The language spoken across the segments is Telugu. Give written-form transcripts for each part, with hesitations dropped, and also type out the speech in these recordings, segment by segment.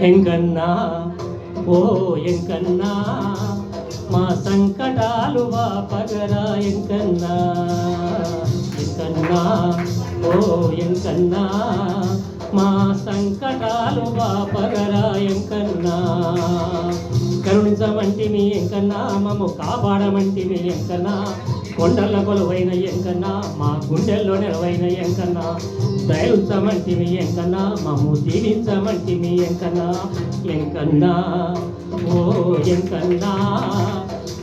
ఎంకన్నా ఓ ఎంకన్నా మా సంకటాలు వాపగరా ఎంకన్నా ఎంకన్నా ఓ ఎంకన్నా మా సంకటాలు వాపగరా ఎంకన్నా కరుణించమంటిమి ఎంకన్నా మమ్ము కాపాడమంటిమి ఎంకన్నా కొండల కొలువైన ఎంకన్నా మా గుండెల్లో నిలవైన ఎంకన్నా దయలుంచమంటిమి ఎంకన్నా మమ్ము దీవించమంటిమి ఎంకన్నా ఎంకన్నా ఓ ఎంకన్నా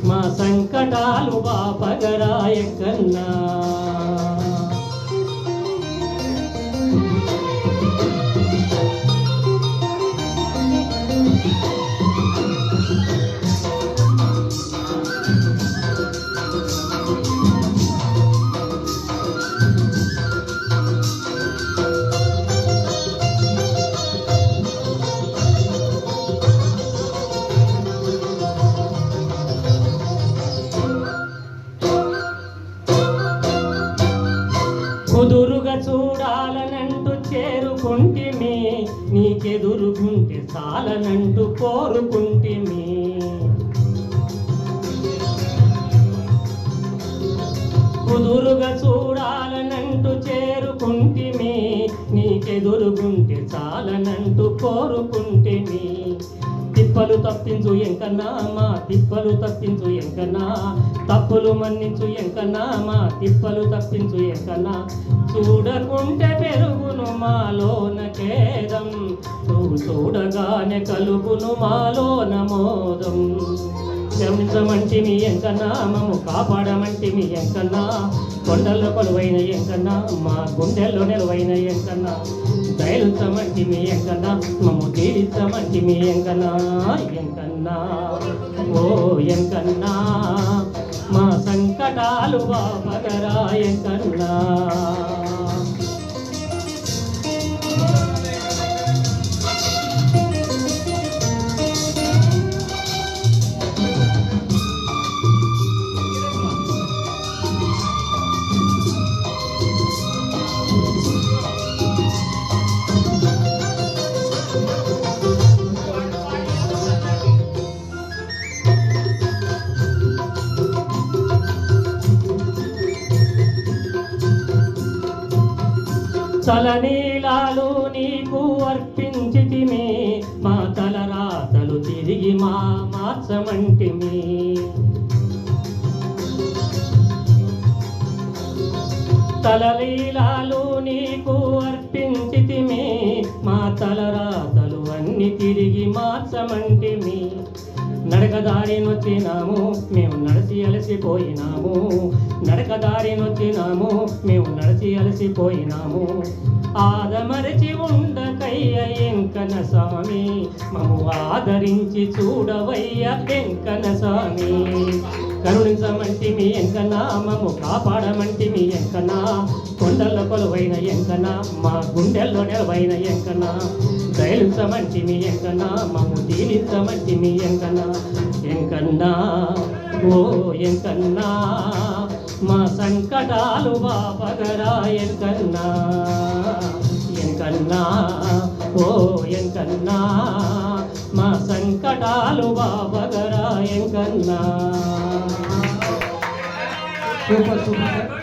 మా సంకటాలు వాపగరా ఎంకన్నా కుదురుగా చూడాలనంటూ చేరుకుంటిమి నీకెదురుగుంటే చాలనంటూ కోరుకుంటిమి కుదురుగా చూడాలనంటూ చేరుకుంటిమి నీకెదురుగుంటే చాలనంటూ కోరుకుంటిమి తిప్పలు తప్పించు ఎంకన్నా మా తిప్పలు తప్పించు ఎంకన్నా తప్పులు మన్నించు ఎంకన్నా మా తిప్పలు తప్పించు ఎంకన్నా చూడకుంటే పెరుగును మాలోన ఖేదం నువ్వు చూడగానే కలుగును మాలోన మోదం క్షమించమంటిమి ఎంకన్నా మమ్ము కాపాడమంటిమి ఎంకన్నా కొండల్లో కొలువైన ఎంకన్నా మా గుండెల్లో నిలువైన ఎంకన్నా దయలుంచమంటిమి ఎంకన్నా మమ్ము దీవించమంటిమి ఎంకన్నా ఎంకన్నా ఓ ఎంకన్నా మా సంకటాలు వాపగరా ఎంకన్నా తలనీలాలు నీకు అర్పించితిమి మా తలరాతలు తిరిగి మార్చమంటిమి తలలీలాలు నీకు అర్పించితిమి మా తలరాతలు అన్ని తిరిగి మార్చమంటిమి నడకదారినొచ్చినాము మేము నడిచి అలసిపోయినాము నడకదారినొచ్చినాము మేము నడిచి అలసిపోయినాము ఆదమరచి ఉండకయ్య ఎంకన స్వామి మమ్ము ఆదరించి చూడవయ్య ఎంకన స్వామి కరుణించమంటిమి ఎంకన్నా మమ్ము కాపాడమంటిమి ఎంకన్నా కొండల కొలువైన ఎంకన్నా మా గుండెల్లో నిలవైన ఎంకన్నా దయలుంచమంటిమి ఎంకన్నా మమ్ము దీవించమంటిమి ఎంకన్నా ఎంకన్నా ఓ ఎంకన్నా మా సంకటాలు వాపగరా ఎంకన్నా ఎంకన్నా ఓ ఎంకన్నా మా సంకటాలు వాపగరా ఎంకన్నా సూపర్ సూపర్